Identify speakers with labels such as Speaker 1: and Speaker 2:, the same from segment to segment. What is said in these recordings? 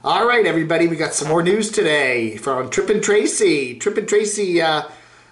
Speaker 1: All right, everybody, we got some more news today from Trippin Traci. Trippin Traci,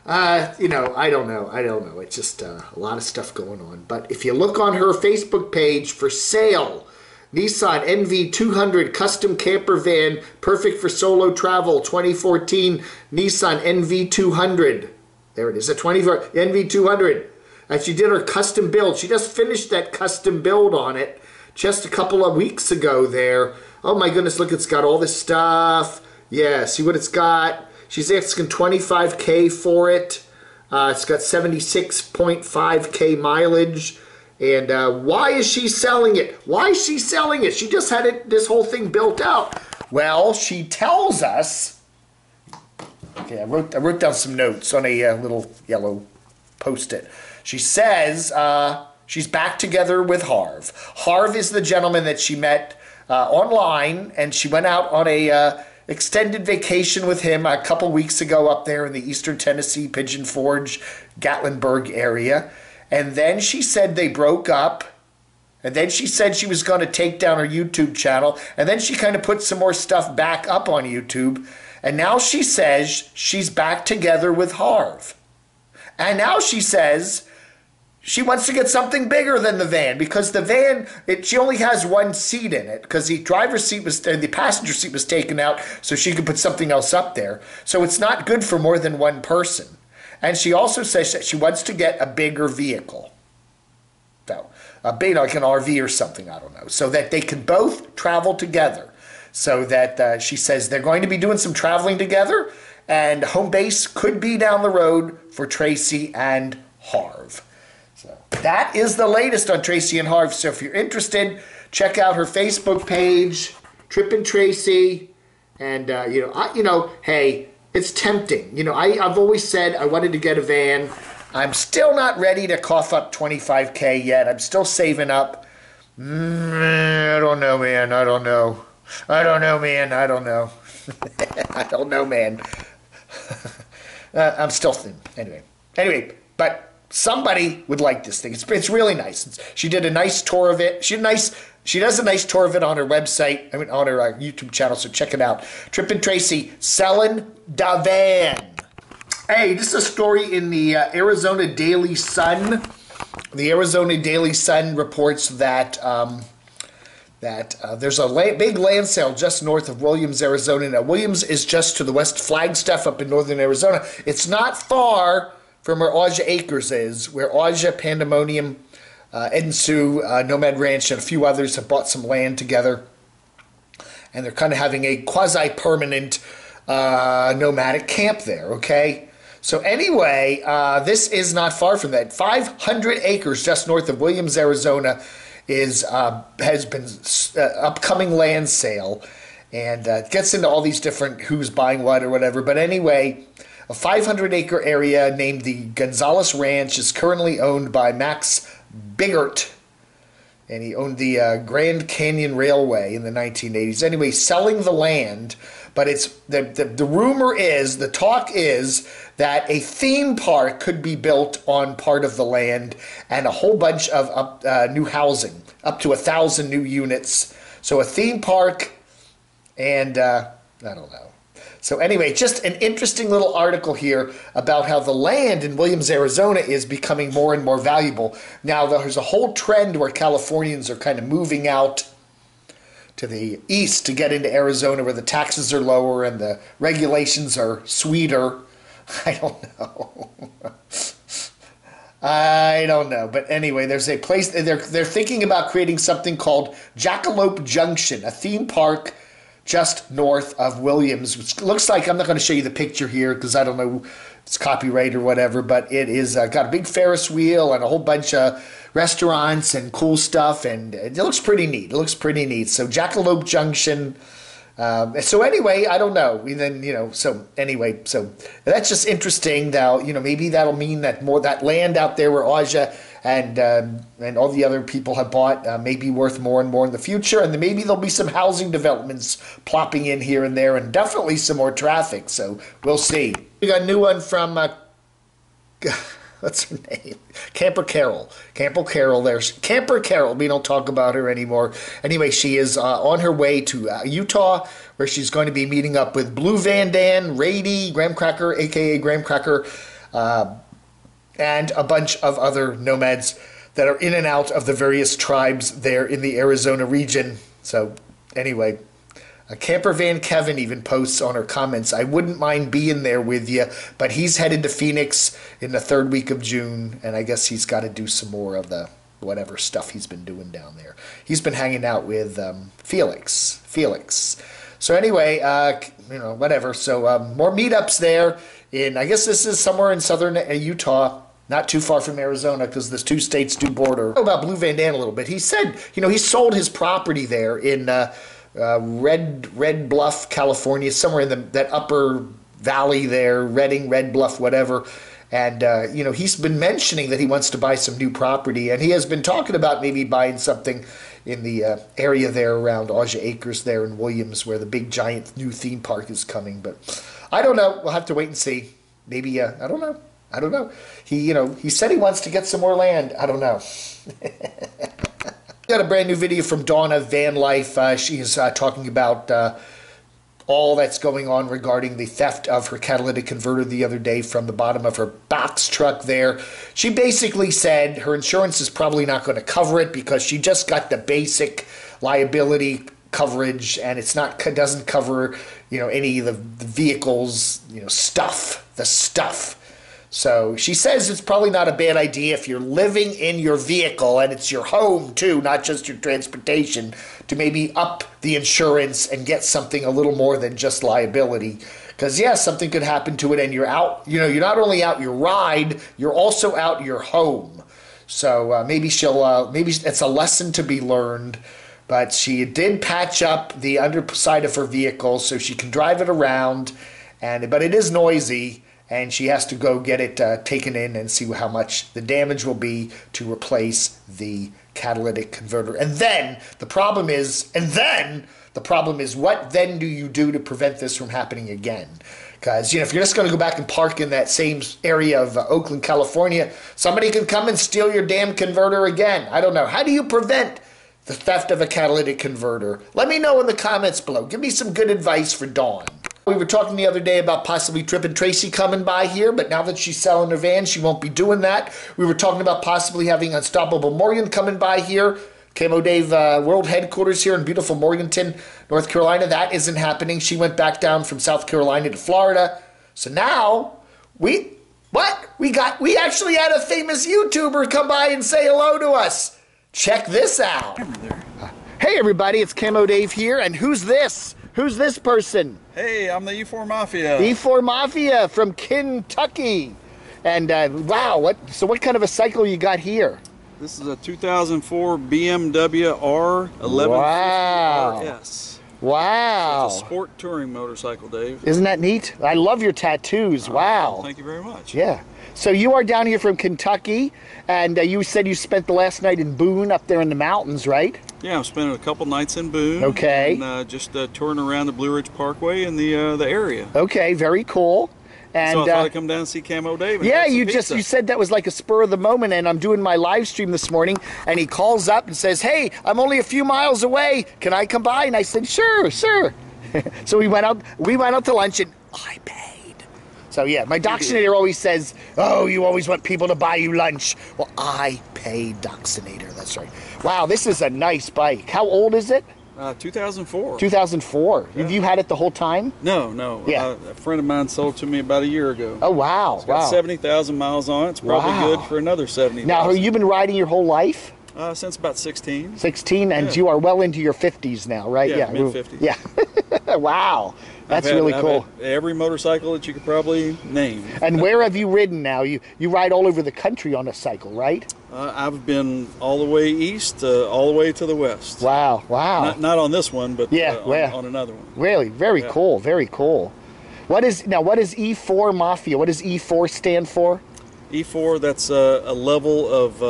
Speaker 1: I don't know. It's just a lot of stuff going on. But if you look on her Facebook page, for sale, Nissan NV200 custom camper van, perfect for solo travel, 2014 Nissan NV200. There it is, a NV200. And she did her custom build. She just finished that custom build on it just a couple of weeks ago there. Oh my goodness, look, it's got all this stuff. Yeah, see what it's got? She's asking $25K for it. It's got 76.5K mileage. And why is she selling it? Why is she selling it? She just had this whole thing built out. Well, she tells us. Okay, I wrote down some notes on a little yellow Post-it. She says she's back together with Harv. Harv is the gentleman that she met online, and she went out on a extended vacation with him a couple weeks ago up there in the eastern Tennessee, Pigeon Forge, Gatlinburg area. And then she said they broke up. And then she said she was going to take down her YouTube channel. And then she kind of put some more stuff back up on YouTube. And now she says she's back together with Harv. And now she says she wants to get something bigger than the van, because the van, she only has one seat in it, because the driver's seat was, the passenger seat was taken out so she could put something else up there. So it's not good for more than one person. And she also says that she wants to get a bigger vehicle. So, a big, like an RV or something, I don't know, so that they can both travel together. So that she says they're going to be doing some traveling together, and home base could be down the road for Traci and Harv. So that is the latest on Traci and Harv. So if you're interested, check out her Facebook page, Trippin Traci, and hey, it's tempting. I've always said I wanted to get a van. I'm still not ready to cough up $25K yet. I'm still saving up. I don't know, man. I don't know, man. I'm still thin. Anyway, but somebody would like this thing. It's really nice. She did a nice tour of it. She does a nice tour of it on her website. On her YouTube channel. So check it out. Trippin Traci selling da van. Hey, this is a story in the Arizona Daily Sun. The Arizona Daily Sun reports that there's a big land sale just north of Williams, Arizona. Now, Williams is just to the west of Flagstaff up in northern Arizona. It's not far from where Aja Acres is, where Aja, Pandemonium, Ed and Sue, Nomad Ranch, and a few others have bought some land together. And they're kind of having a quasi-permanent nomadic camp there, okay? So anyway, this is not far from that. 500 acres just north of Williams, Arizona, has been upcoming land sale, and gets into all these different who's buying what or whatever. But anyway, a 500-acre area named the Gonzales Ranch is currently owned by Max Bigert, and he owned the Grand Canyon Railway in the 1980s. Anyway, selling the land, but it's the rumor is, the talk is that a theme park could be built on part of the land, and a whole bunch of new housing, up to 1,000 new units. So a theme park, and I don't know. So anyway, just an interesting little article here about how the land in Williams, Arizona is becoming more and more valuable. Now, there's a whole trend where Californians are kind of moving out to the east to get into Arizona, where the taxes are lower and the regulations are sweeter. I don't know. But anyway, there's a place, they're thinking about creating something called Jackalope Junction, a theme park just north of Williams, which looks like, I'm not going to show you the picture here because I don't know if it's copyright or whatever, but it is got a big Ferris wheel and a whole bunch of restaurants and cool stuff, and it looks pretty neat. So Jackalope Junction. So anyway, I don't know. And then, so that's just interesting. Now, maybe that'll mean that that land out there where Aja and all the other people have bought may be worth more and more in the future, and then maybe there'll be some housing developments plopping in here and there, and definitely some more traffic. So we'll see. We got a new one from what's her name? Camper Carol. Camper Carol. There's Camper Carol. We don't talk about her anymore. Anyway, she is on her way to Utah, where she's going to be meeting up with Blue Van Dan, Rady, Graham Cracker, a.k.a. Graham Cracker, and a bunch of other nomads that are in and out of the various tribes there in the Arizona region. So anyway, Camper Van Kevin even posts on her comments, I wouldn't mind being there with you, but he's headed to Phoenix in the 3rd week of June, and I guess he's got to do some more of the whatever stuff he's been doing down there. He's been hanging out with Felix. So anyway, whatever. So more meetups there in, I guess this is somewhere in southern Utah, not too far from Arizona, because the 2 states do border. About Blue Van Dan a little bit. He said, he sold his property there in Red Bluff, California, somewhere in that upper valley there, Redding, Red Bluff, whatever. And, he's been mentioning that he wants to buy some new property, and he has been talking about maybe buying something in the area there around Aja Acres there in Williams, where the big giant new theme park is coming. But I don't know. We'll have to wait and see. Maybe, I don't know. He said he wants to get some more land. I don't know. Got a brand new video from Donna Van Life. She is talking about all that's going on regarding the theft of her catalytic converter the other day from the bottom of her box truck there. She basically said her insurance is probably not going to cover it because she just got the basic liability coverage, and doesn't cover any of the vehicles the stuff. So she says it's probably not a bad idea if you're living in your vehicle and it's your home too, not just your transportation, to maybe up the insurance and get something a little more than just liability. Because something could happen to it, and you're out. You're not only out your ride, you're also out your home. So maybe it's a lesson to be learned. But she did patch up the underside of her vehicle so she can drive it around, but it is noisy. And she has to go get it taken in and see how much the damage will be to replace the catalytic converter. And then the problem is, what then do you do to prevent this from happening again? Because, if you're just going to go back and park in that same area of Oakland, California, somebody could come and steal your damn converter again. I don't know. How do you prevent the theft of a catalytic converter? Let me know in the comments below. Give me some good advice for Dawn. We were talking the other day about possibly Trippin Traci coming by here, but now that she's selling her van, she won't be doing that. We were talking about possibly having Unstoppable Morgan coming by here. Camo Dave World Headquarters here in beautiful Morganton, North Carolina. That isn't happening. She went back down from South Carolina to Florida. So now, we actually had a famous YouTuber come by and say hello to us. Check this out. Hey everybody, it's Camo Dave here, and who's this? Who's this person?
Speaker 2: Hey, I'm the E4 Mafia.
Speaker 1: E4 Mafia from Kentucky. And wow, what kind of a cycle you got here?
Speaker 2: This is a 2004 BMW R1150
Speaker 1: wow.
Speaker 2: RS.
Speaker 1: Wow.
Speaker 2: It's a sport touring motorcycle, Dave.
Speaker 1: Isn't that neat? I love your tattoos. Wow.
Speaker 2: Thank you very much.
Speaker 1: Yeah. So you are down here from Kentucky, and you said you spent the last night in Boone up there in the mountains, right?
Speaker 2: Yeah, I'm spending a couple nights in Boone.
Speaker 1: Okay.
Speaker 2: And just touring around the Blue Ridge Parkway in the area.
Speaker 1: Okay, very cool. And
Speaker 2: so I thought I'd come down and see Camo Dave. And
Speaker 1: yeah, you said that was like a spur of the moment, and I'm doing my live stream this morning, and he calls up and says, "Hey, I'm only a few miles away. Can I come by?" And I said, "Sure." So we went out to lunch, and I paid. So yeah, my Doxinator always says, "Oh, you always want people to buy you lunch." Well, I paid Doxinator. That's right. Wow, this is a nice bike. How old is it?
Speaker 2: 2004.
Speaker 1: 2004.
Speaker 2: Yeah.
Speaker 1: Have you had it the whole time?
Speaker 2: No.
Speaker 1: Yeah.
Speaker 2: A friend of mine sold it to me about a year ago.
Speaker 1: Oh, wow.
Speaker 2: It's got 70,000 miles on it. It's probably good for another 70,000.
Speaker 1: Now, have you been riding your whole life?
Speaker 2: Since about 16.
Speaker 1: 16, and you are well into your 50s now, right?
Speaker 2: Yeah, mid-50s.
Speaker 1: Yeah. Wow. That's really cool.
Speaker 2: I've had every motorcycle that you could probably name.
Speaker 1: And where have you ridden now? You ride all over the country on a cycle, right?
Speaker 2: I've been all the way east, all the way to the west.
Speaker 1: Wow.
Speaker 2: Not on this one, but on another one.
Speaker 1: Really? Very cool. Very cool. What is E4 Mafia? What does E4 stand for?
Speaker 2: E4, that's a level of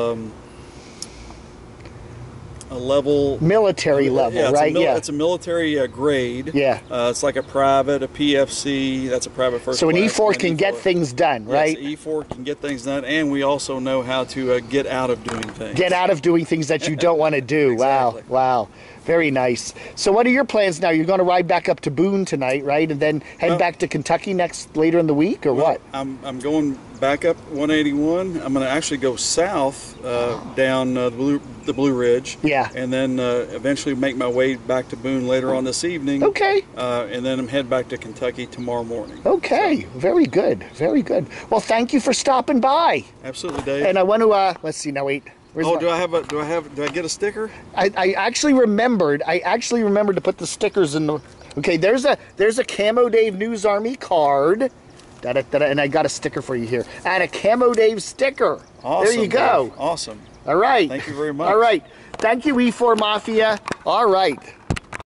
Speaker 2: a level.
Speaker 1: Military level,
Speaker 2: Yeah,
Speaker 1: right? Yeah.
Speaker 2: It's a military grade.
Speaker 1: Yeah.
Speaker 2: It's like a private, a PFC. That's a private first
Speaker 1: So an
Speaker 2: class,
Speaker 1: E4
Speaker 2: and
Speaker 1: can get things done, right?
Speaker 2: Yes, E4 can get things done, and we also know how to get out of doing things.
Speaker 1: Get out of doing things that you don't want to do.
Speaker 2: Exactly.
Speaker 1: Wow. Very nice. So what are your plans now? You're going to ride back up to Boone tonight, right? And then head back to Kentucky later in the week, or what?
Speaker 2: I'm going back up 181. I'm going to actually go south down the Blue Ridge.
Speaker 1: Yeah.
Speaker 2: And then eventually make my way back to Boone later on this evening.
Speaker 1: Okay.
Speaker 2: And then I'm head back to Kentucky tomorrow morning.
Speaker 1: Okay. So. Very good. Very good. Well, thank you for stopping by.
Speaker 2: Absolutely, Dave.
Speaker 1: And I want to let's see now. Wait.
Speaker 2: Do I get a sticker?
Speaker 1: I actually remembered to put the stickers in the. Okay, there's a Camo Dave News Army card. And I got a sticker for you here. And a Camo Dave sticker.
Speaker 2: Awesome.
Speaker 1: There you go.
Speaker 2: Dave. Awesome.
Speaker 1: All right.
Speaker 2: Thank you very much.
Speaker 1: All right. Thank you, E4 Mafia. All right.